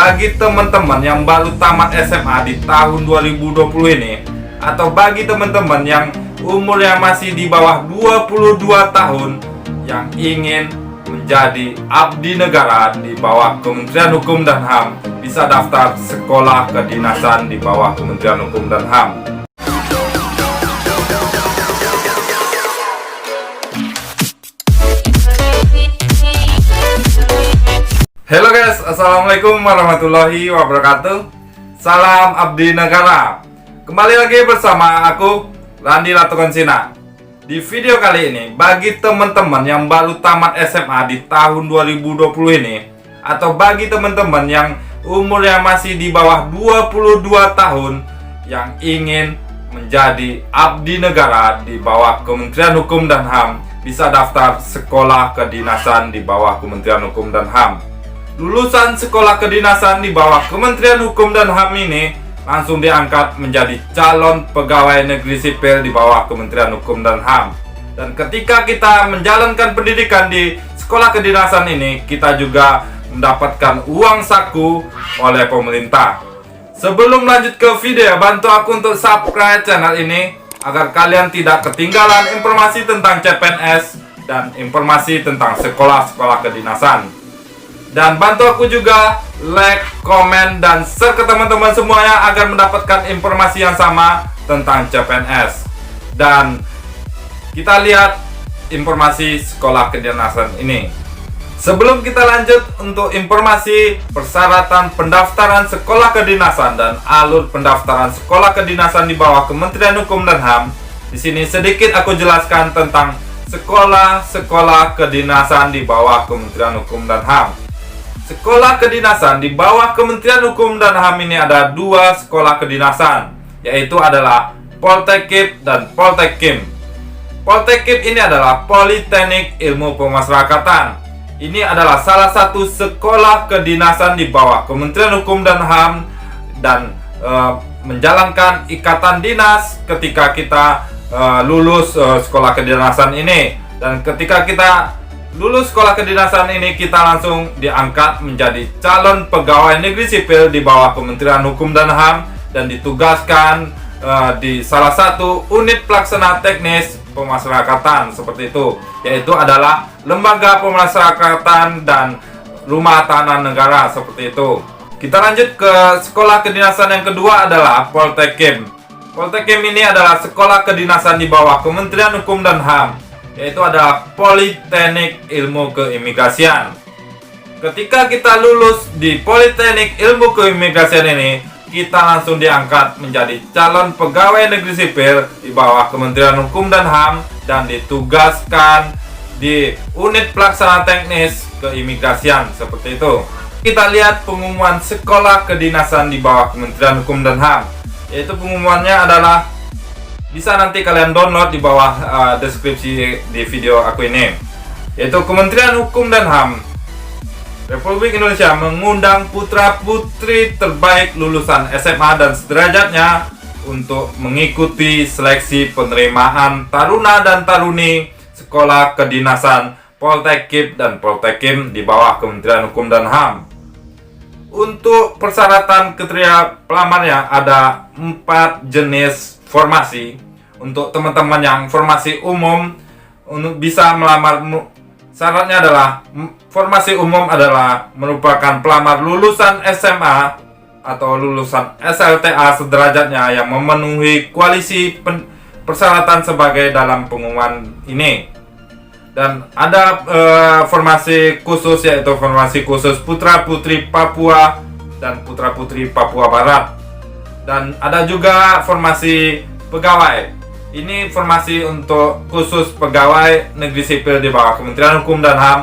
bagi teman-teman yang baru tamat SMA di tahun 2020 ini, atau bagi teman-teman yang umurnya masih di bawah 22 tahun yang ingin menjadi abdi negara di bawah Kementerian Hukum dan HAM, bisa daftar sekolah kedinasan di bawah Kementerian Hukum dan HAM. Halo guys, assalamualaikum warahmatullahi wabarakatuh. Salam abdi negara. Kembali lagi bersama aku, Randi Latukonsina. Di video kali ini, bagi teman-teman yang baru tamat SMA di tahun 2020 ini, atau bagi teman-teman yang umurnya masih di bawah 22 tahun yang ingin menjadi abdi negara di bawah Kementerian Hukum dan HAM, bisa daftar sekolah kedinasan di bawah Kementerian Hukum dan HAM. Lulusan sekolah kedinasan di bawah Kementerian Hukum dan HAM ini langsung diangkat menjadi calon pegawai negeri sipil di bawah Kementerian Hukum dan HAM. Dan ketika kita menjalankan pendidikan di sekolah kedinasan ini, kita juga mendapatkan uang saku oleh pemerintah. Sebelum lanjut ke video, bantu aku untuk subscribe channel ini agar kalian tidak ketinggalan informasi tentang CPNS dan informasi tentang sekolah-sekolah kedinasan. Dan bantu aku juga like, komen, dan share ke teman-teman semuanya agar mendapatkan informasi yang sama tentang CPNS. Dan kita lihat informasi sekolah kedinasan ini. Sebelum kita lanjut untuk informasi persyaratan pendaftaran sekolah kedinasan dan alur pendaftaran sekolah kedinasan di bawah Kementerian Hukum dan HAM, di sini sedikit aku jelaskan tentang sekolah-sekolah kedinasan di bawah Kementerian Hukum dan HAM. Sekolah kedinasan di bawah Kementerian Hukum dan HAM ini ada dua sekolah kedinasan, yaitu adalah Poltekip dan Poltekim. Poltekip ini adalah Politeknik Ilmu Pemasyarakatan. Ini adalah salah satu sekolah kedinasan di bawah Kementerian Hukum dan HAM dan menjalankan ikatan dinas ketika kita lulus sekolah kedinasan ini. Dan ketika kita lulus sekolah kedinasan ini, kita langsung diangkat menjadi calon pegawai negeri sipil di bawah Kementerian Hukum dan HAM dan ditugaskan di salah satu unit pelaksana teknis pemasyarakatan seperti itu, yaitu adalah lembaga pemasyarakatan dan rumah tahanan negara seperti itu. Kita lanjut ke sekolah kedinasan yang kedua adalah Poltekim. Poltekim ini adalah sekolah kedinasan di bawah Kementerian Hukum dan HAM, yaitu adalah Politeknik Ilmu Keimigrasian. Ketika kita lulus di Politeknik Ilmu Keimigrasian ini, kita langsung diangkat menjadi calon pegawai negeri sipil di bawah Kementerian Hukum dan HAM dan ditugaskan di unit pelaksana teknis keimigrasian seperti itu. Kita lihat pengumuman sekolah kedinasan di bawah Kementerian Hukum dan HAM, yaitu pengumumannya adalah bisa nanti kalian download di bawah deskripsi di video aku ini, yaitu Kementerian Hukum dan HAM Republik Indonesia mengundang putra-putri terbaik lulusan SMA dan sederajatnya untuk mengikuti seleksi penerimaan taruna dan taruni sekolah kedinasan Poltekip dan Poltekim di bawah Kementerian Hukum dan HAM. Untuk persyaratan kriteria pelamarnya ada 4 jenis formasi. Untuk teman-teman yang formasi umum, untuk bisa melamar, syaratnya adalah formasi umum adalah merupakan pelamar lulusan SMA atau lulusan SLTA sederajatnya yang memenuhi koalisi persyaratan sebagai dalam pengumuman ini. Dan ada formasi khusus, yaitu formasi khusus putra-putri Papua dan putra-putri Papua Barat. Dan ada juga formasi pegawai. Ini formasi untuk khusus pegawai negeri sipil di bawah Kementerian Hukum dan HAM,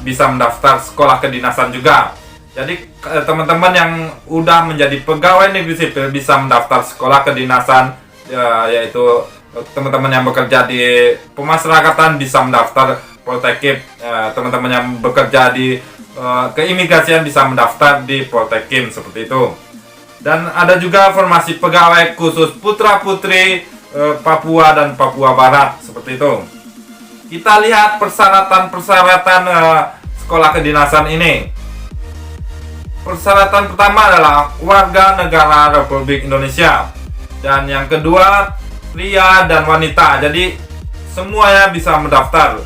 bisa mendaftar sekolah kedinasan juga. Jadi teman-teman yang udah menjadi pegawai negeri sipil bisa mendaftar sekolah kedinasan, yaitu teman-teman yang bekerja di pemasyarakatan bisa mendaftar Poltekip, teman-teman yang bekerja di keimigrasian bisa mendaftar di Poltekim seperti itu. Dan ada juga formasi pegawai khusus putra-putri Papua dan Papua Barat seperti itu. Kita lihat persyaratan-persyaratan sekolah kedinasan ini. persyaratan pertama adalah warga negara Republik Indonesia. Dan yang kedua, pria dan wanita. Jadi semuanya bisa mendaftar.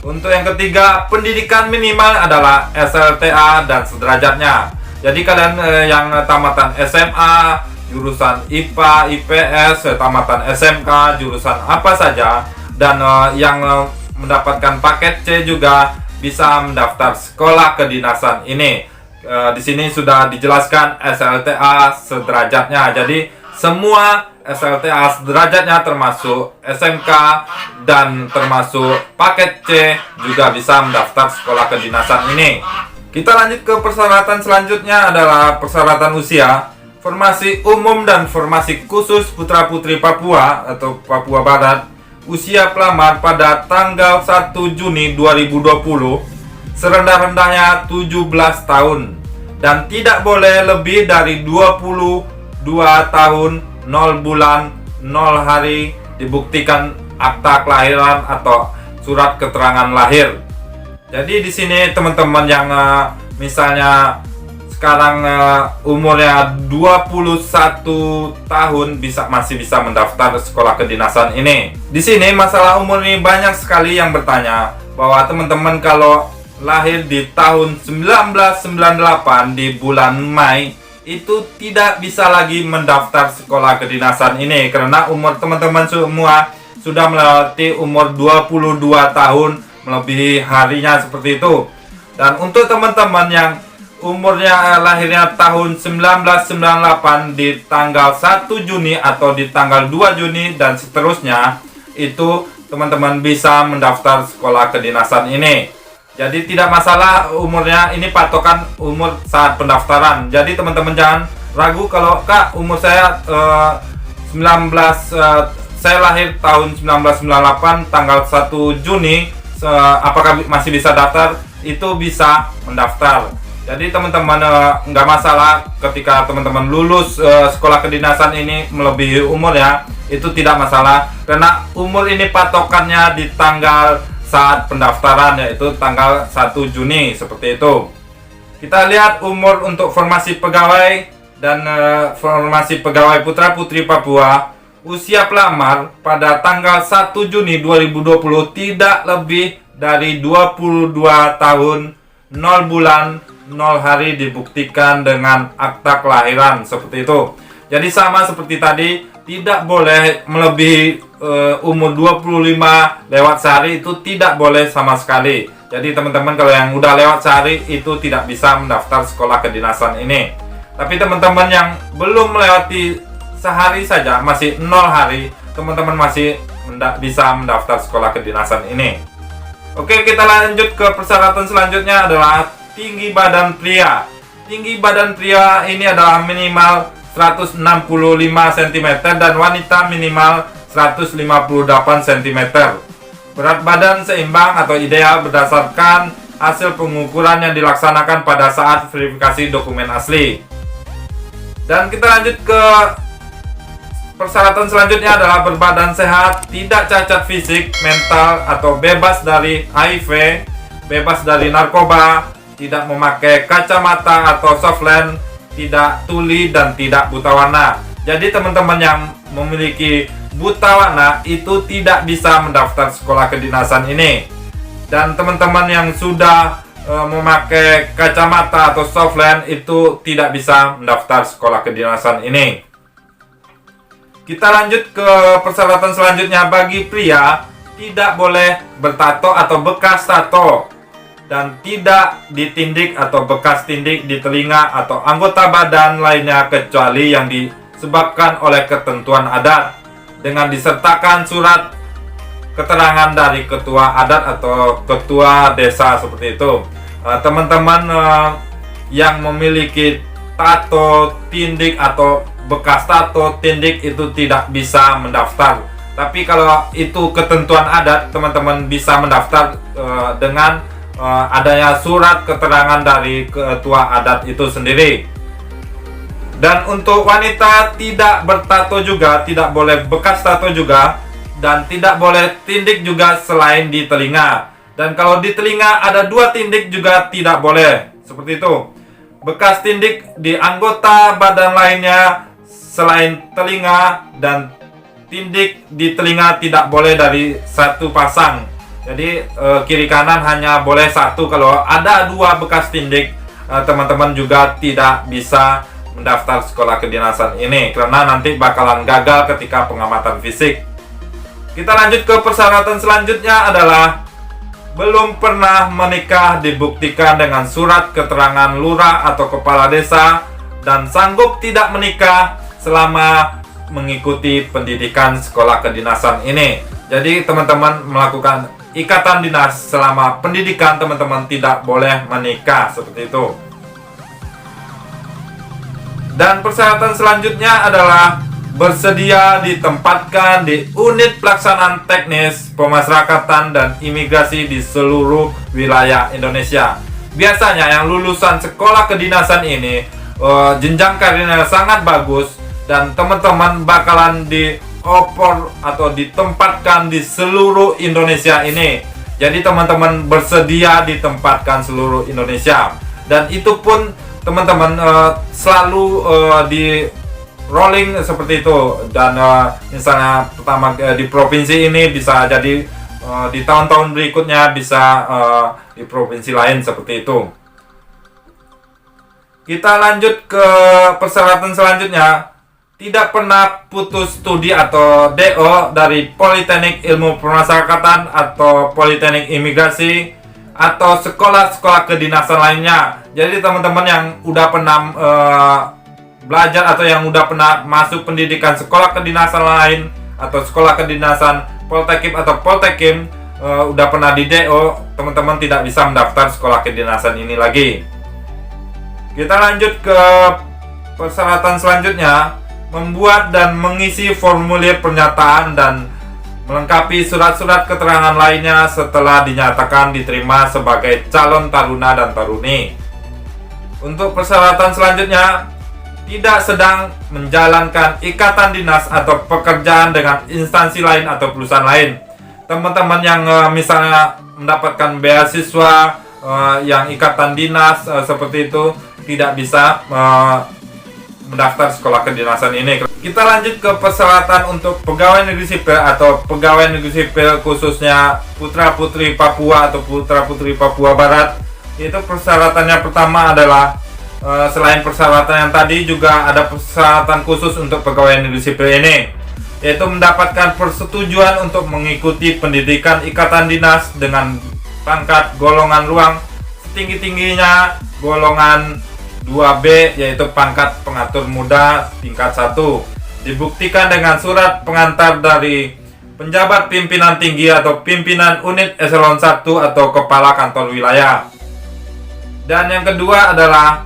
Untuk yang ketiga, pendidikan minimal adalah SLTA dan sederajatnya. Jadi kalian yang tamatan SMA, jurusan IPA, IPS, tamatan SMK, jurusan apa saja, dan yang mendapatkan paket C juga bisa mendaftar sekolah kedinasan ini. Di sini sudah dijelaskan SLTA sederajatnya. Jadi semua SLTA sederajatnya termasuk SMK dan termasuk paket C juga bisa mendaftar sekolah kedinasan ini. Kita lanjut ke persyaratan selanjutnya adalah persyaratan usia. Formasi umum dan formasi khusus putra-putri Papua atau Papua Barat, usia pelamar pada tanggal 1 Juni 2020 serendah-rendahnya 17 tahun dan tidak boleh lebih dari 22 tahun 0 bulan 0 hari dibuktikan akta kelahiran atau surat keterangan lahir. Jadi di sini teman-teman yang misalnya sekarang umurnya 21 tahun masih bisa mendaftar sekolah kedinasan ini. Di sini masalah umur ini banyak sekali yang bertanya bahwa teman-teman kalau lahir di tahun 1998 di bulan Mei itu tidak bisa lagi mendaftar sekolah kedinasan ini karena umur teman-teman semua sudah melewati umur 22 tahun melebihi harinya seperti itu. Dan untuk teman-teman yang umurnya lahirnya tahun 1998 di tanggal 1 Juni atau di tanggal 2 Juni dan seterusnya, itu teman-teman bisa mendaftar sekolah kedinasan ini. Jadi tidak masalah umurnya, ini patokan umur saat pendaftaran. Jadi teman-teman jangan ragu kalau Kak umur saya saya lahir tahun 1998 tanggal 1 Juni, apakah masih bisa daftar? Itu bisa mendaftar. Jadi teman-teman nggak masalah ketika teman-teman lulus sekolah kedinasan ini melebihi umurnya, itu tidak masalah karena umur ini patokannya di tanggal saat pendaftaran, yaitu tanggal 1 Juni seperti itu. Kita lihat umur untuk formasi pegawai dan formasi pegawai putra-putri Papua. Usia pelamar pada tanggal 1 Juni 2020 tidak lebih dari 22 tahun 0 bulan 0 hari dibuktikan dengan akta kelahiran seperti itu. Jadi sama seperti tadi, tidak boleh melebihi umur 25 lewat sehari, itu tidak boleh sama sekali. Jadi teman-teman kalau yang udah lewat sehari itu tidak bisa mendaftar sekolah kedinasan ini. Tapi teman-teman yang belum melewati sehari saja, masih 0 hari, teman-teman masih bisa mendaftar sekolah kedinasan ini. Oke, kita lanjut ke persyaratan selanjutnya adalah tinggi badan pria. Tinggi badan pria ini adalah minimal 165 cm dan wanita minimal 158 cm. Berat badan seimbang atau ideal berdasarkan hasil pengukuran yang dilaksanakan pada saat verifikasi dokumen asli. Dan kita lanjut ke persyaratan selanjutnya adalah berbadan sehat, tidak cacat fisik, mental atau bebas dari HIV, bebas dari narkoba, tidak memakai kacamata atau softland, tidak tuli dan tidak buta warna. Jadi teman-teman yang memiliki buta warna itu tidak bisa mendaftar sekolah kedinasan ini. Dan teman-teman yang sudah memakai kacamata atau softland itu tidak bisa mendaftar sekolah kedinasan ini. Kita lanjut ke persyaratan selanjutnya. Bagi pria tidak boleh bertato atau bekas tato, dan tidak ditindik atau bekas tindik di telinga atau anggota badan lainnya kecuali yang disebabkan oleh ketentuan adat, dengan disertakan surat keterangan dari ketua adat atau ketua desa seperti itu. Teman-teman yang memiliki tato, tindik atau bekas tato, tindik itu tidak bisa mendaftar. Tapi kalau itu ketentuan adat, teman-teman bisa mendaftar dengan adanya surat keterangan dari ketua adat itu sendiri. Dan untuk wanita tidak bertato juga, tidak boleh bekas tato juga, dan tidak boleh tindik juga selain di telinga. Dan kalau di telinga ada 2 tindik juga tidak boleh, seperti itu. bekas tindik di anggota badan lainnya selain telinga, dan tindik di telinga tidak boleh dari satu pasang. Jadi kiri kanan hanya boleh satu. Kalau ada dua bekas tindik, teman-teman juga tidak bisa mendaftar sekolah kedinasan ini karena nanti bakalan gagal ketika pengamatan fisik. Kita lanjut ke persyaratan selanjutnya adalah belum pernah menikah dibuktikan dengan surat keterangan lurah atau kepala desa dan sanggup tidak menikah selama mengikuti pendidikan sekolah kedinasan ini. Jadi teman-teman melakukan ikatan dinas selama pendidikan, teman-teman tidak boleh menikah seperti itu. Dan persyaratan selanjutnya adalah bersedia ditempatkan di unit pelaksanaan teknis pemasyarakatan dan imigrasi di seluruh wilayah Indonesia. Biasanya yang lulusan sekolah kedinasan ini jenjang karirnya sangat bagus dan teman-teman bakalan dioper atau ditempatkan di seluruh Indonesia ini. Jadi teman-teman bersedia ditempatkan seluruh Indonesia, dan itu pun teman-teman selalu di rolling seperti itu. Dan misalnya pertama di provinsi ini, bisa jadi di tahun-tahun berikutnya bisa di provinsi lain seperti itu. Kita lanjut ke persyaratan selanjutnya. Tidak pernah putus studi atau DO dari Politeknik Ilmu Pemasyarakatan atau Politeknik Imigrasi atau sekolah-sekolah kedinasan lainnya. Jadi teman-teman yang udah pernah belajar atau yang udah pernah masuk pendidikan sekolah kedinasan lain atau sekolah kedinasan Poltekim atau Poltekim, udah pernah di DO, teman-teman tidak bisa mendaftar sekolah kedinasan ini lagi. Kita lanjut ke persyaratan selanjutnya. Membuat dan mengisi formulir pernyataan dan melengkapi surat-surat keterangan lainnya setelah dinyatakan diterima sebagai calon taruna dan taruni. Untuk persyaratan selanjutnya, tidak sedang menjalankan ikatan dinas atau pekerjaan dengan instansi lain atau perusahaan lain. Teman-teman yang misalnya mendapatkan beasiswa yang ikatan dinas seperti itu tidak bisa mendaftar sekolah kedinasan ini. Kita lanjut ke persyaratan untuk pegawai negeri sipil atau pegawai negeri sipil khususnya putra-putri Papua atau putra-putri Papua Barat. Itu persyaratannya pertama adalah selain persyaratan yang tadi, juga ada persyaratan khusus untuk pegawai negeri sipil ini, yaitu mendapatkan persetujuan untuk mengikuti pendidikan ikatan dinas dengan pangkat golongan ruang setinggi-tingginya golongan 2B, yaitu pangkat pengatur muda tingkat 1, dibuktikan dengan surat pengantar dari penjabat pimpinan tinggi atau pimpinan unit eselon 1 atau kepala kantor wilayah. Dan yang kedua adalah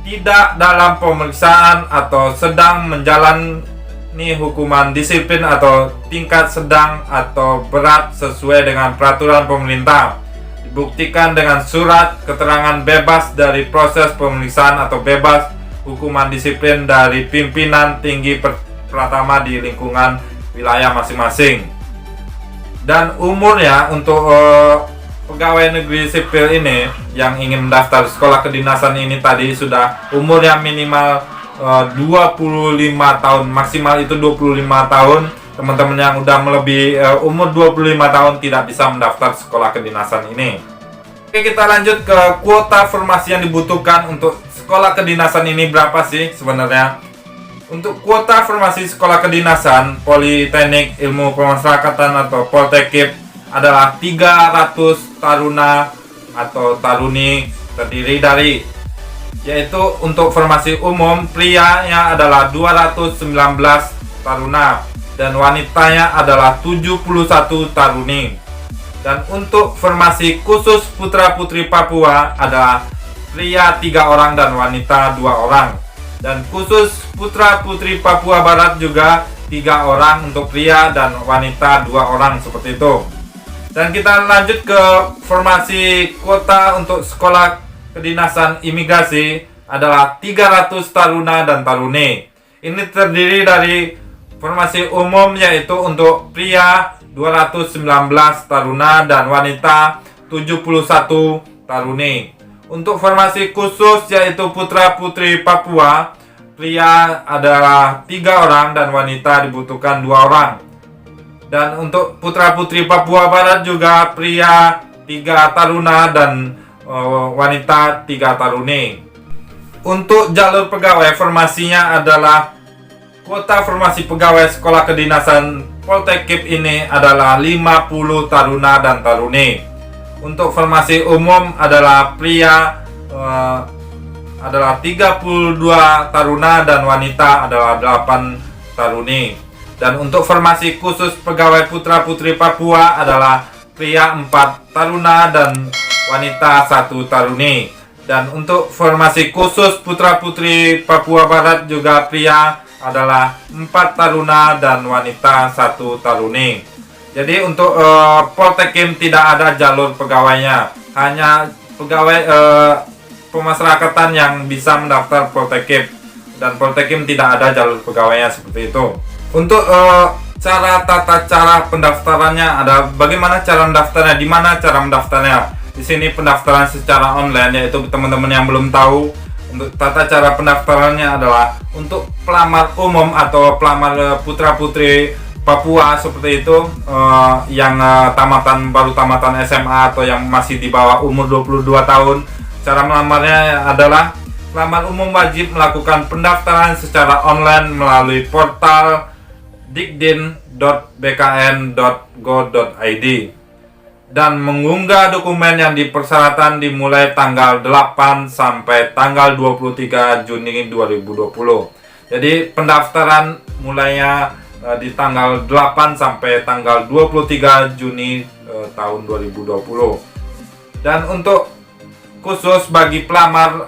tidak dalam pemeriksaan atau sedang menjalani hukuman disiplin atau tingkat sedang atau berat sesuai dengan peraturan pemerintah, dibuktikan dengan surat keterangan bebas dari proses pemeriksaan atau bebas hukuman disiplin dari pimpinan tinggi pertama di lingkungan wilayah masing-masing. Dan umurnya untuk pegawai negeri sipil ini yang ingin mendaftar sekolah kedinasan ini tadi sudah umurnya minimal 25 tahun, maksimal itu 25 tahun. Teman-teman yang udah melebihi umur 25 tahun tidak bisa mendaftar sekolah kedinasan ini. Oke, kita lanjut ke kuota formasi yang dibutuhkan untuk sekolah kedinasan ini berapa sih sebenarnya. Untuk kuota formasi sekolah kedinasan Politeknik Ilmu Pemasyarakatan atau Poltekim adalah 300 taruna atau taruni, terdiri dari, yaitu untuk formasi umum prianya adalah 219 taruna dan wanitanya adalah 71 taruni. Dan untuk formasi khusus putra-putri Papua adalah pria 3 orang dan wanita 2 orang. Dan khusus putra-putri Papua Barat juga 3 orang untuk pria dan wanita 2 orang, seperti itu. Dan kita lanjut ke formasi kuota untuk sekolah kedinasan imigrasi adalah 300 taruna dan taruni. Ini terdiri dari formasi umum, yaitu untuk pria 219 taruna dan wanita 71 taruni. Untuk formasi khusus yaitu putra putri Papua, pria adalah 3 orang dan wanita dibutuhkan 2 orang. Dan untuk putra putri Papua Barat juga pria 3 taruna dan wanita 3 taruni. Untuk jalur pegawai, formasinya adalah kuota formasi pegawai sekolah kedinasan Poltekkip ini adalah 50 taruna dan taruni. Untuk formasi umum adalah pria adalah 32 taruna dan wanita adalah 8 taruni. Dan untuk formasi khusus pegawai putra putri Papua adalah pria 4 taruna dan wanita 1 taruni. Dan untuk formasi khusus putra putri Papua Barat juga pria adalah 4 taruna dan wanita 1 taruni. Jadi untuk Poltekkip tidak ada jalur pegawainya, hanya pegawai pemasyarakatan yang bisa mendaftar Poltekkip, dan Poltekkip tidak ada jalur pegawainya seperti itu. Untuk tata cara pendaftarannya ada bagaimana cara mendaftarnya, di mana cara mendaftarnya. Di sini pendaftaran secara online, yaitu teman-teman yang belum tahu. Untuk tata cara pendaftarannya adalah untuk pelamar umum atau pelamar putra putri Papua seperti itu yang baru tamatan SMA atau yang masih di bawah umur 22 tahun. Cara melamarnya adalah pelamar umum wajib melakukan pendaftaran secara online melalui portal dikdin.bkn.go.id dan mengunggah dokumen yang dipersyaratkan dimulai tanggal 8 sampai tanggal 23 Juni 2020. Jadi pendaftaran mulainya di tanggal 8 sampai tanggal 23 Juni tahun 2020. Dan untuk khusus bagi pelamar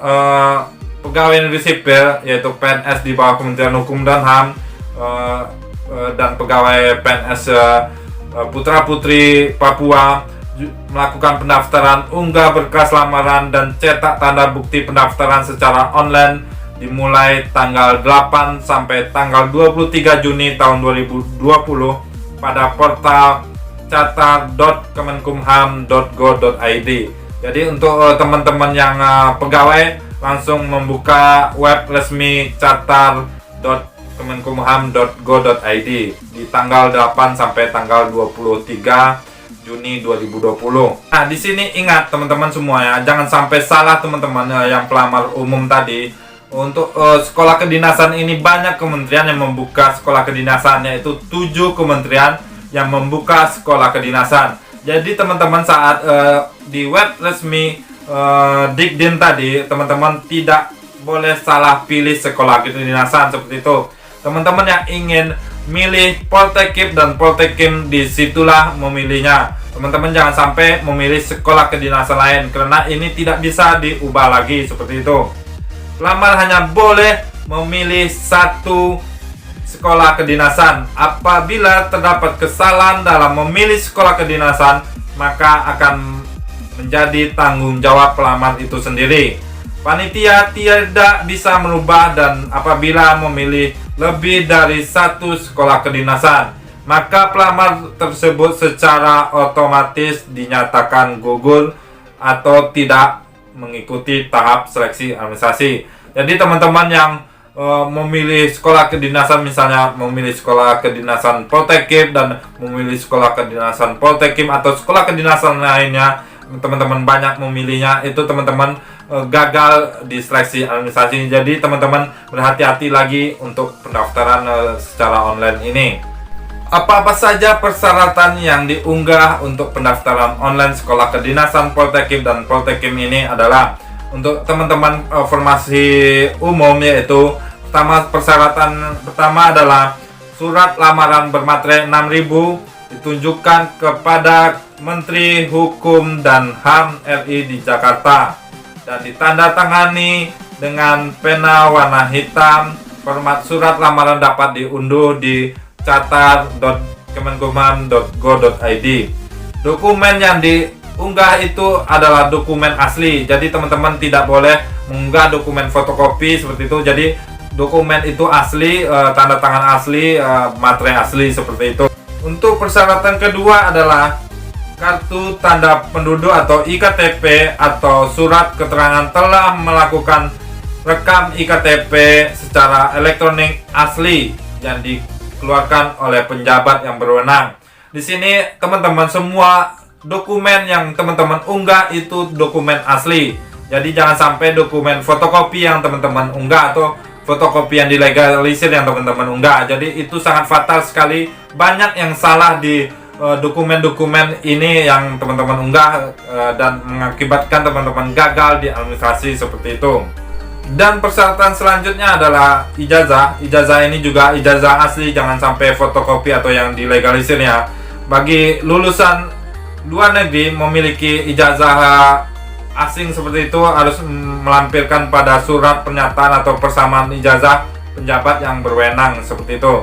pegawai negeri sipil yaitu PNS di bawah Kementerian Hukum dan HAM dan pegawai PNS putra putri Papua melakukan pendaftaran, unggah berkas lamaran dan cetak tanda bukti pendaftaran secara online dimulai tanggal 8 sampai tanggal 23 Juni tahun 2020 pada portal catar.kemenkumham.go.id. Jadi untuk teman-teman yang pegawai langsung membuka web resmi catar.kemenkumham.go.id di tanggal 8 sampai tanggal 23 Juni 2020. Nah, di sini ingat teman-teman semuanya, jangan sampai salah teman-teman yang pelamar umum tadi. Untuk sekolah kedinasan ini banyak kementerian yang membuka sekolah kedinasan, yaitu 7 kementerian yang membuka sekolah kedinasan. Jadi teman-teman saat di web resmi Dikdin tadi, teman-teman tidak boleh salah pilih sekolah kedinasan seperti itu. Teman-teman yang ingin milih Poltekkip dan Poltekkip, disitulah memilihnya. Teman-teman jangan sampai memilih sekolah kedinasan lain, karena ini tidak bisa diubah lagi seperti itu. Pelamar hanya boleh memilih 1 sekolah kedinasan. Apabila terdapat kesalahan dalam memilih sekolah kedinasan, maka akan menjadi tanggung jawab pelamar itu sendiri. Panitia tidak bisa merubah, dan apabila memilih lebih dari 1 sekolah kedinasan, maka pelamar tersebut secara otomatis dinyatakan gugur atau tidak mengikuti tahap seleksi administrasi. Jadi teman-teman yang memilih sekolah kedinasan, misalnya memilih sekolah kedinasan Poltekkip dan memilih sekolah kedinasan Poltekkip atau sekolah kedinasan lainnya, teman-teman banyak memilihnya, itu teman-teman gagal di seleksi administrasi. Jadi teman-teman berhati-hati lagi untuk pendaftaran secara online ini. Apa-apa saja persyaratan yang diunggah untuk pendaftaran online sekolah kedinasan Poltekkip dan Poltekkip ini adalah untuk teman-teman formasi umum, yaitu persyaratan pertama adalah surat lamaran bermaterai 6.000 ditunjukkan kepada Menteri Hukum dan HAM RI di Jakarta dan ditandatangani dengan pena warna hitam. Format surat lamaran dapat diunduh di catar.kemenkumham.go.id. Dokumen yang diunggah itu adalah dokumen asli. Jadi teman-teman tidak boleh mengunggah dokumen fotokopi seperti itu. Jadi dokumen itu asli, tanda tangan asli, materai asli seperti itu. Untuk persyaratan kedua adalah kartu tanda penduduk atau IKTP atau surat keterangan telah melakukan rekam IKTP secara elektronik asli yang dikeluarkan oleh penjabat yang berwenang. Di sini teman-teman, semua dokumen yang teman-teman unggah itu dokumen asli. Jadi jangan sampai dokumen fotokopi yang teman-teman unggah atau fotokopi yang dilegalisir yang teman-teman unggah. Jadi itu sangat fatal sekali. Banyak yang salah di dokumen-dokumen ini yang teman-teman unggah dan mengakibatkan teman-teman gagal di administrasi seperti itu. Dan persyaratan selanjutnya adalah ijazah. Ijazah ini juga ijazah asli, jangan sampai fotokopi atau yang dilegalisir ya. Bagi lulusan luar negeri memiliki ijazah asing seperti itu harus melampirkan pada surat pernyataan atau persamaan ijazah penjabat yang berwenang seperti itu.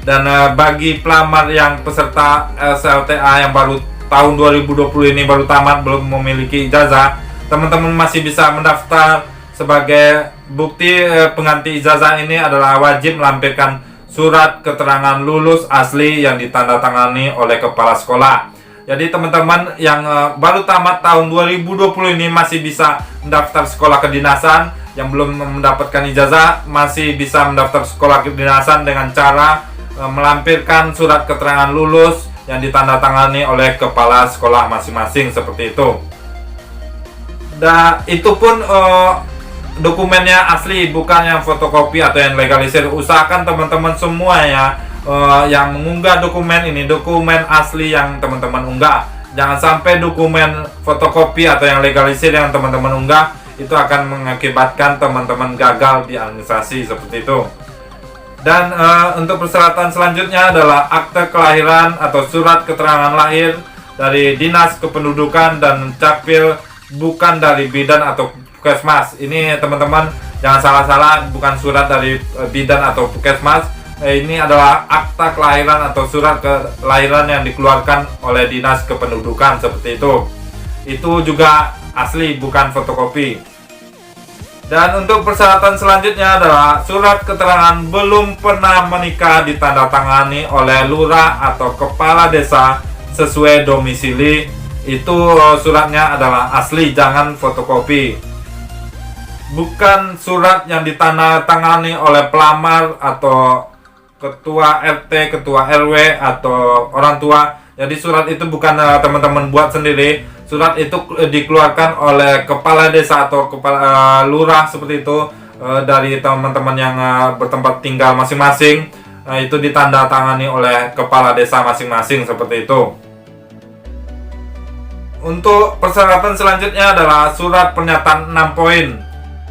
Dan bagi pelamar yang peserta SLTA yang baru tahun 2020 ini baru tamat belum memiliki ijazah, teman-teman masih bisa mendaftar. Sebagai bukti pengganti ijazah ini adalah wajib melampirkan surat keterangan lulus asli yang ditandatangani oleh kepala sekolah. Jadi teman-teman yang baru tamat tahun 2020 ini masih bisa mendaftar sekolah kedinasan. Yang belum mendapatkan ijazah masih bisa mendaftar sekolah kedinasan dengan cara melampirkan surat keterangan lulus yang ditandatangani oleh kepala sekolah masing-masing seperti itu. Dan itu pun dokumennya asli, bukan yang fotokopi atau yang legalisir. Usahakan teman-teman semua ya yang mengunggah dokumen ini dokumen asli yang teman-teman unggah. Jangan sampai dokumen fotokopi atau yang legalisir yang teman-teman unggah itu akan mengakibatkan teman-teman gagal di administrasi seperti itu. Dan untuk persyaratan selanjutnya adalah akte kelahiran atau surat keterangan lahir dari Dinas Kependudukan dan Capil, bukan dari bidan atau puskesmas. Ini teman-teman jangan salah-salah, bukan surat dari bidan atau puskesmas. Ini adalah akta kelahiran atau surat kelahiran yang dikeluarkan oleh Dinas Kependudukan seperti itu. Itu juga asli, bukan fotokopi. Dan untuk persyaratan selanjutnya adalah surat keterangan belum pernah menikah ditandatangani oleh lurah atau kepala desa sesuai domisili. Itu suratnya adalah asli, jangan fotokopi. Bukan surat yang ditandatangani oleh pelamar atau ketua RT, ketua RW atau orang tua. Jadi surat itu bukan teman-teman buat sendiri. Surat itu dikeluarkan oleh kepala desa atau kepala lurah seperti itu, dari teman-teman yang bertempat tinggal masing-masing. Itu ditandatangani oleh kepala desa masing-masing seperti itu. Untuk persyaratan selanjutnya adalah surat pernyataan 6 poin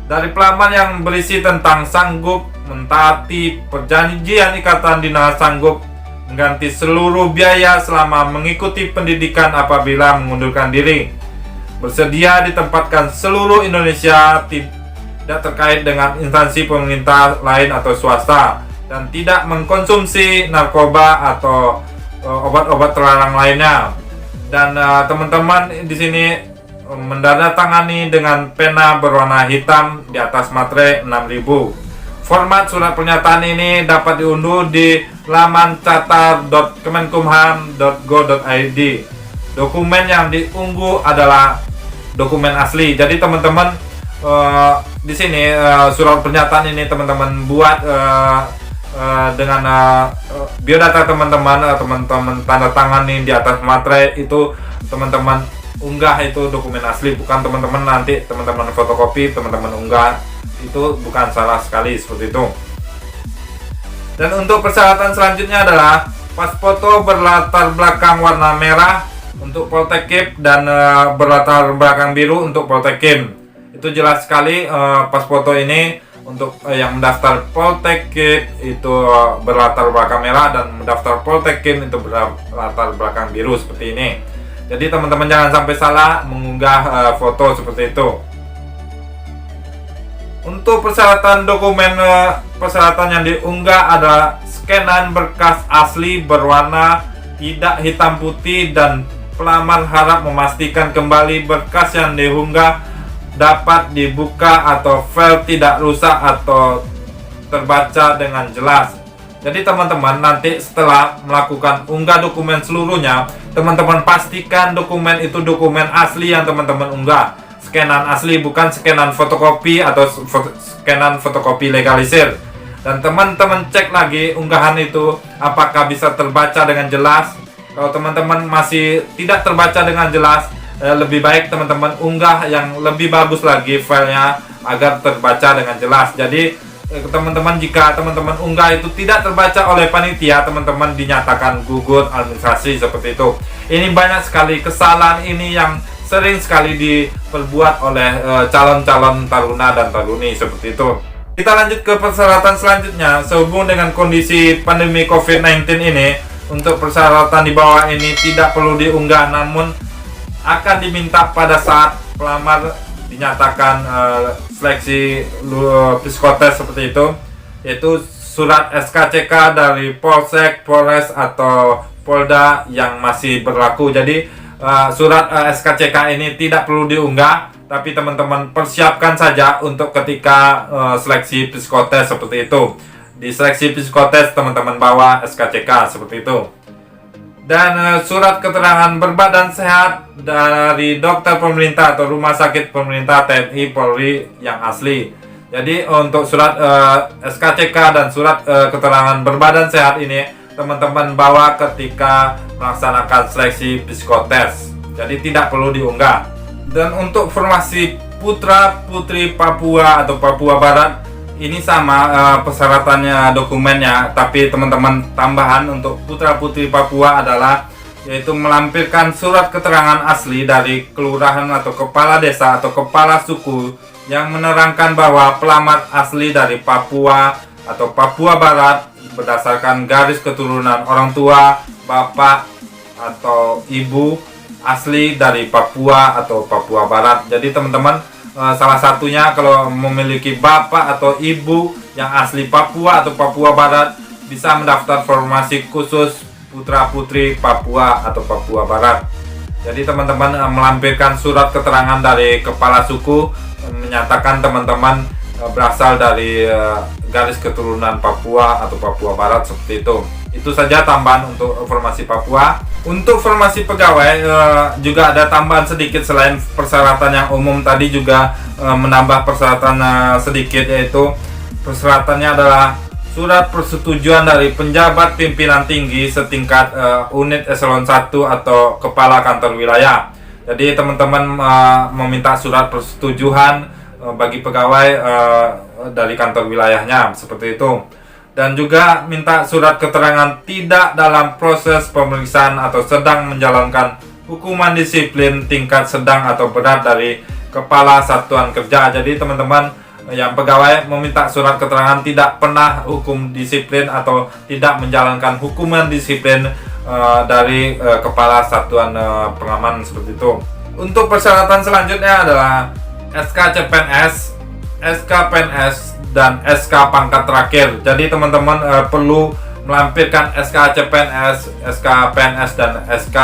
dari pelamar yang berisi tentang sanggup mentaati perjanjian ikatan dinas, sanggup mengganti seluruh biaya selama mengikuti pendidikan apabila mengundurkan diri, bersedia ditempatkan seluruh Indonesia, tidak terkait dengan instansi pemerintah lain atau swasta, dan tidak mengkonsumsi narkoba atau obat-obat terlarang lainnya. Dan teman-teman di sini mendandatangani dengan pena berwarna hitam di atas materai 6000. Format surat pernyataan ini dapat diunduh di laman catar.kemenkumham.go.id. Dokumen yang diunggah adalah dokumen asli. Jadi teman-teman di sini surat pernyataan ini teman-teman buat dengan biodata teman-teman tanda tangani di atas materai itu teman-teman unggah, itu dokumen asli, bukan teman-teman nanti teman-teman fotokopi teman-teman unggah. Itu bukan salah sekali seperti itu. Dan untuk persyaratan selanjutnya adalah pas foto berlatar belakang warna merah untuk Poltekkip dan berlatar belakang biru untuk Poltekkip. Itu jelas sekali pas foto ini untuk yang mendaftar Poltekkip itu berlatar belakang merah dan mendaftar Poltekkip itu berlatar belakang biru seperti ini. Jadi teman-teman jangan sampai salah mengunggah foto seperti itu. Untuk persyaratan dokumen, persyaratan yang diunggah adalah scanan berkas asli berwarna tidak hitam putih, dan pelamar harap memastikan kembali berkas yang diunggah dapat dibuka atau file tidak rusak atau terbaca dengan jelas. Jadi teman-teman nanti setelah melakukan unggah dokumen seluruhnya, teman-teman pastikan dokumen itu dokumen asli yang teman-teman unggah. Scanan asli, bukan scanan fotokopi atau scanan fotokopi legalisir. Dan teman-teman cek lagi unggahan itu apakah bisa terbaca dengan jelas. Kalau teman-teman masih tidak terbaca dengan jelas, lebih baik teman-teman unggah yang lebih bagus lagi filenya agar terbaca dengan jelas. Jadi teman-teman, jika teman-teman unggah itu tidak terbaca oleh panitia, teman-teman dinyatakan gugur administrasi seperti itu. Ini banyak sekali kesalahan ini yang sering sekali diperbuat oleh calon-calon taruna dan taruni seperti itu. Kita lanjut ke persyaratan selanjutnya. Sehubung dengan kondisi pandemi COVID-19 ini, untuk persyaratan di bawah ini tidak perlu diunggah, namun akan diminta pada saat pelamar dinyatakan seleksi psikotes seperti itu, yaitu surat SKCK dari Polsek, Polres atau Polda yang masih berlaku. Jadi surat SKCK ini tidak perlu diunggah, tapi teman-teman persiapkan saja untuk ketika seleksi psikotes seperti itu. Di seleksi psikotes teman-teman bawa SKCK seperti itu. Dan surat keterangan berbadan sehat dari dokter pemerintah atau rumah sakit pemerintah, TNI, Polri yang asli. Jadi untuk surat SKCK dan surat keterangan berbadan sehat ini teman-teman bawa ketika melaksanakan seleksi psikotes. Jadi tidak perlu diunggah. Dan untuk formasi putra putri Papua atau Papua Barat, ini sama persyaratannya, dokumennya, tapi teman-teman tambahan untuk putra putri Papua adalah yaitu melampirkan surat keterangan asli dari kelurahan atau kepala desa atau kepala suku yang menerangkan bahwa pelamar asli dari Papua atau Papua Barat berdasarkan garis keturunan orang tua, bapak atau ibu asli dari Papua atau Papua Barat. Jadi teman-teman, salah satunya kalau memiliki bapak atau ibu yang asli Papua atau Papua Barat bisa mendaftar formasi khusus putra putri Papua atau Papua Barat. Jadi teman-teman melampirkan surat keterangan dari kepala suku menyatakan teman-teman berasal dari garis keturunan Papua atau Papua Barat seperti itu. Itu saja tambahan untuk formasi Papua. Untuk formasi pegawai juga ada tambahan sedikit selain persyaratan yang umum tadi, juga menambah persyaratan sedikit, yaitu persyaratannya adalah surat persetujuan dari penjabat pimpinan tinggi setingkat unit eselon 1 atau kepala kantor wilayah. Jadi teman-teman meminta surat persetujuan bagi pegawai dari kantor wilayahnya seperti itu. Dan juga minta surat keterangan tidak dalam proses pemeriksaan atau sedang menjalankan hukuman disiplin tingkat sedang atau berat dari kepala satuan kerja. Jadi teman-teman yang pegawai meminta surat keterangan tidak pernah hukum disiplin atau tidak menjalankan hukuman disiplin dari kepala satuan pengaman seperti itu. Untuk persyaratan selanjutnya adalah SK CPNS, SK PNS, dan SK pangkat terakhir. Jadi teman-teman perlu melampirkan SK CPNS, SK PNS, dan SK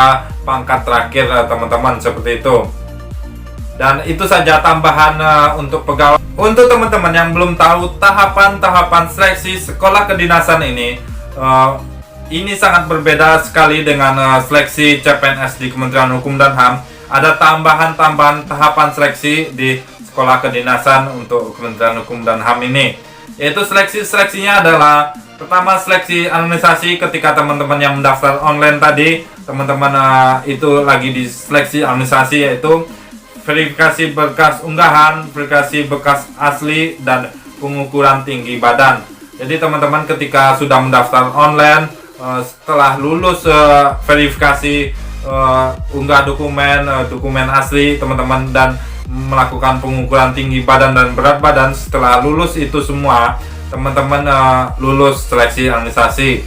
pangkat terakhir teman-teman seperti itu. Dan itu saja tambahan untuk pegawai. Untuk teman-teman yang belum tahu tahapan-tahapan seleksi sekolah kedinasan ini sangat berbeda sekali dengan seleksi CPNS di Kementerian Hukum dan HAM. Ada tambahan-tambahan tahapan seleksi di sekolah kedinasan untuk Kementerian Hukum dan HAM ini, yaitu seleksinya adalah pertama seleksi administrasi. Ketika teman-teman yang mendaftar online tadi, teman-teman itu lagi di seleksi administrasi, yaitu verifikasi berkas unggahan, verifikasi berkas asli, dan pengukuran tinggi badan. Jadi teman-teman ketika sudah mendaftar online, setelah lulus verifikasi unggah dokumen asli teman-teman dan melakukan pengukuran tinggi badan dan berat badan, setelah lulus itu semua teman-teman lulus seleksi administrasi.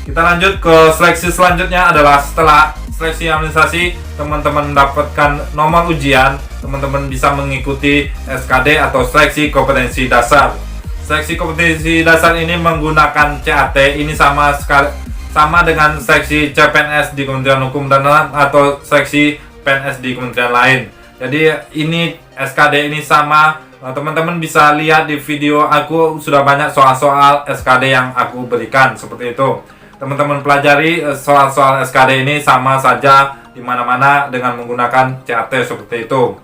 Kita lanjut ke seleksi selanjutnya adalah setelah seleksi administrasi teman-teman mendapatkan nomor ujian, teman-teman bisa mengikuti SKD atau seleksi kompetensi dasar. Seleksi kompetensi dasar ini menggunakan CAT, ini sama dengan seleksi CPNS di Kementerian Hukum dan HAM atau seleksi PNS di kementerian lain. Jadi ini SKD ini sama Teman-teman bisa lihat di video aku sudah banyak soal-soal SKD yang aku berikan seperti itu. Teman-teman pelajari soal-soal SKD ini sama saja di mana-mana dengan menggunakan CAT seperti itu.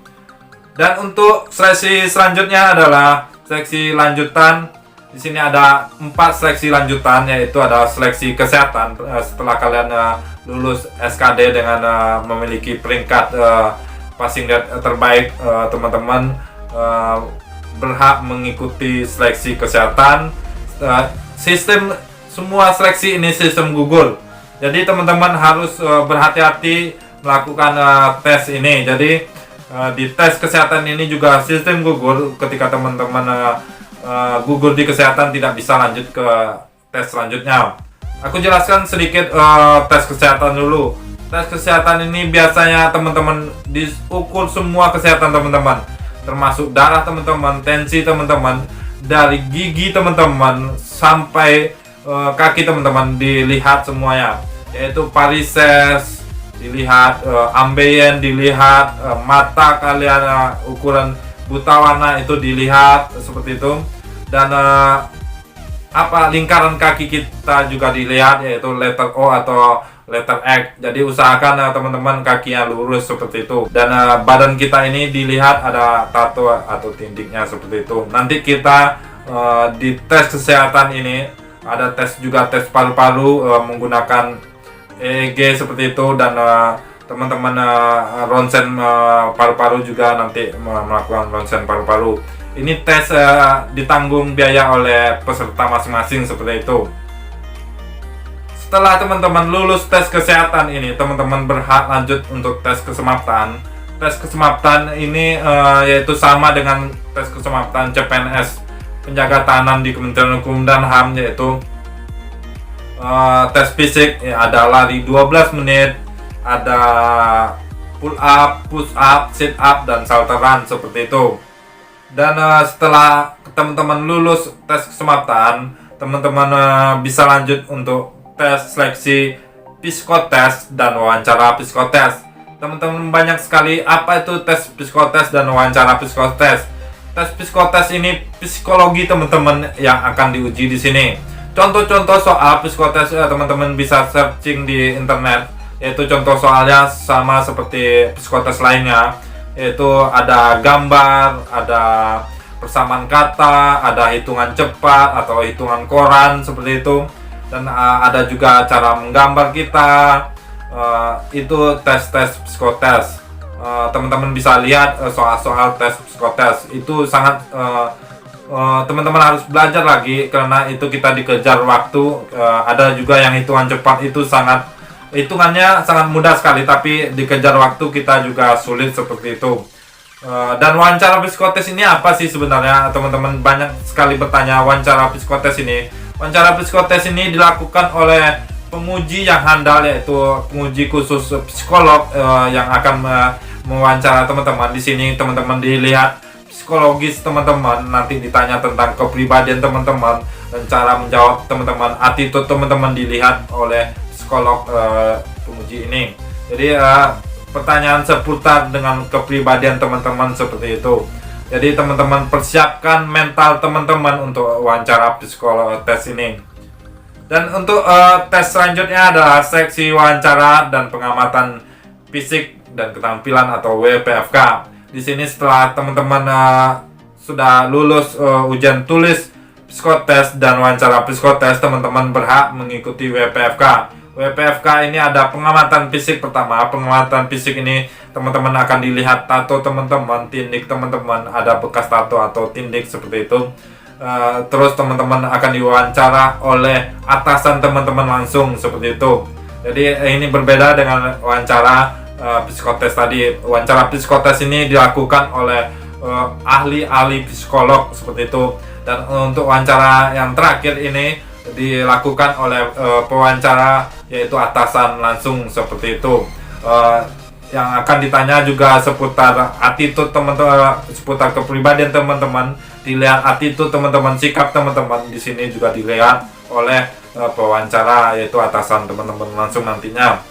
Dan untuk seleksi selanjutnya adalah seleksi lanjutan. Di sini ada 4 seleksi lanjutan, yaitu ada seleksi kesehatan. Setelah kalian lulus SKD dengan memiliki peringkat passing rate terbaik, teman-teman berhak mengikuti seleksi kesehatan. Sistem semua seleksi ini sistem Google, jadi teman-teman harus berhati-hati melakukan tes ini. Jadi di tes kesehatan ini juga sistem Google. Ketika teman-teman gugur di kesehatan, tidak bisa lanjut ke tes selanjutnya. Aku jelaskan sedikit tes kesehatan dulu. Tes kesehatan ini biasanya teman-teman diukur semua kesehatan teman-teman, termasuk darah teman-teman, tensi teman-teman, dari gigi teman-teman sampai kaki teman-teman dilihat semuanya, yaitu varises dilihat, ambeien dilihat, mata kalian, ukuran buta warna itu dilihat seperti itu, dan lingkaran kaki kita juga dilihat, yaitu letter O atau letter X. Jadi usahakan teman-teman kakinya lurus seperti itu, dan badan kita ini dilihat ada tato atau tindiknya seperti itu. Nanti kita di tes kesehatan ini ada tes juga, tes paru-paru menggunakan EEG seperti itu, dan teman-teman ronsen paru-paru juga nanti melakukan ronsen paru-paru. Ini tes ditanggung biaya oleh peserta masing-masing seperti itu. Setelah teman-teman lulus tes kesehatan ini, teman-teman berhak lanjut untuk tes kesemaptan. Tes kesemaptan ini yaitu sama dengan tes kesemaptan CPNS penjaga tahanan di Kementerian Hukum dan HAM, yaitu tes fisik, ada lari 12 menit, ada pull up, push up, sit up, dan salteran seperti itu. Dan setelah teman-teman lulus tes kesemaptan, teman-teman bisa lanjut untuk tes seleksi psikotes dan wawancara psikotes. Teman-teman banyak sekali apa itu tes psikotes dan wawancara psikotes. Tes psikotes ini psikologi teman-teman yang akan diuji di sini. Contoh-contoh soal psikotes teman-teman bisa searching di internet, yaitu contoh soalnya sama seperti psikotes lainnya, yaitu ada gambar, ada persamaan kata, ada hitungan cepat atau hitungan koran seperti itu, dan ada juga cara menggambar kita. Itu tes-tes psikotes. Teman-teman bisa lihat soal-soal tes psikotes itu sangat teman-teman harus belajar lagi, karena itu kita dikejar waktu. Ada juga yang hitungan cepat itu hitungannya sangat mudah sekali, tapi dikejar waktu kita juga sulit seperti itu. Dan wawancara psikotes ini apa sih sebenarnya? Teman-teman banyak sekali bertanya wawancara psikotes ini. Wawancara psikotes ini dilakukan oleh penguji yang handal, yaitu penguji khusus psikolog yang akan mewawancara teman-teman. Di sini teman-teman dilihat psikologis teman-teman, nanti ditanya tentang kepribadian teman-teman dan cara menjawab teman-teman. Attitude teman-teman dilihat oleh psikolog penguji ini. Jadi pertanyaan seputar dengan kepribadian teman-teman seperti itu. Jadi teman-teman persiapkan mental teman-teman untuk wawancara psikotes ini. Dan untuk tes selanjutnya adalah seksi wawancara dan pengamatan fisik dan keterampilan atau WPFK. Di sini setelah teman-teman sudah lulus ujian tulis psikotes dan wawancara psikotes, teman-teman berhak mengikuti WPFK. WPFK ini ada pengamatan fisik pertama. Pengamatan fisik ini teman-teman akan dilihat tato teman-teman, tindik teman-teman, ada bekas tato atau tindik seperti itu. Terus teman-teman akan diwawancara oleh atasan teman-teman langsung seperti itu. Jadi ini berbeda dengan wawancara psikotes tadi. Wawancara psikotes ini dilakukan oleh ahli-ahli psikolog seperti itu. Dan untuk wawancara yang terakhir ini dilakukan oleh pewawancara, yaitu atasan langsung seperti itu. Yang akan ditanya juga seputar attitude teman-teman, seputar kepribadian teman-teman, dilihat attitude teman-teman, sikap teman-teman. Di sini juga dilihat oleh pewawancara, yaitu atasan teman-teman langsung nantinya.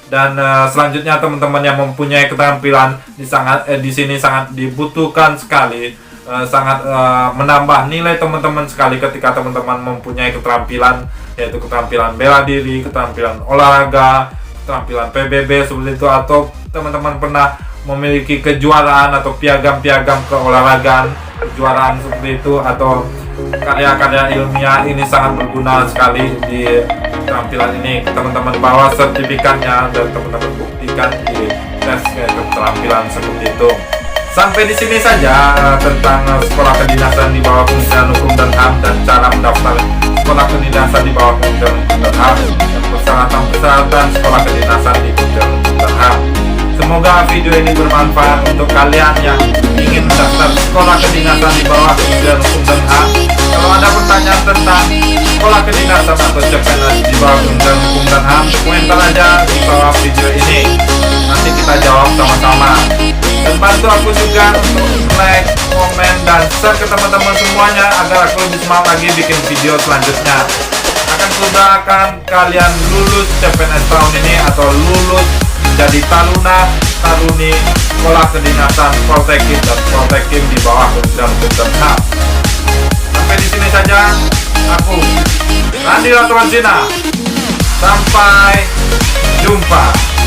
Dan selanjutnya teman-teman yang mempunyai keterampilan di sini sangat dibutuhkan sekali sangat menambah nilai teman-teman sekali ketika teman-teman mempunyai keterampilan, yaitu keterampilan bela diri, keterampilan olahraga, keterampilan PBB seperti itu, atau teman-teman pernah memiliki kejuaraan atau piagam-piagam keolahragaan, kejuaraan seperti itu, atau karya-karya ilmiah. Ini sangat berguna sekali di keterampilan ini. Teman-teman bawa sertifikatnya dan teman-teman buktikan di tes keterampilan seperti itu. Sampai di sini saja tentang sekolah kedinasan di bawah Kementerian Hukum dan HAM dan cara mendaftar sekolah kedinasan di bawah Kementerian Hukum dan HAM dan persyaratan sekolah kedinasan di Kementerian Hukum dan HAM. Semoga video ini bermanfaat untuk kalian yang ingin mendaftar sekolah kedinasan di bawah Kementerian Hukum dan HAM. Kalau ada pertanyaan tentang sekolah kedinasan atau CPNS di bawah Kementerian Hukum dan HAM, komentar aja di bawah video ini. Nanti kita jawab sama-sama. Dan bantu aku juga untuk like, komen, dan share ke teman-teman semuanya agar aku lebih semangat lagi bikin video selanjutnya. Akan kudoakan kalian lulus CPNS tahun ini atau lulus jadi taruni sekolah kedinasan Poltekim dan Poltekim di bawah Kementerian Hukum dan HAM. Sampai di sini saja aku, Randi Latukonsina. Sampai jumpa.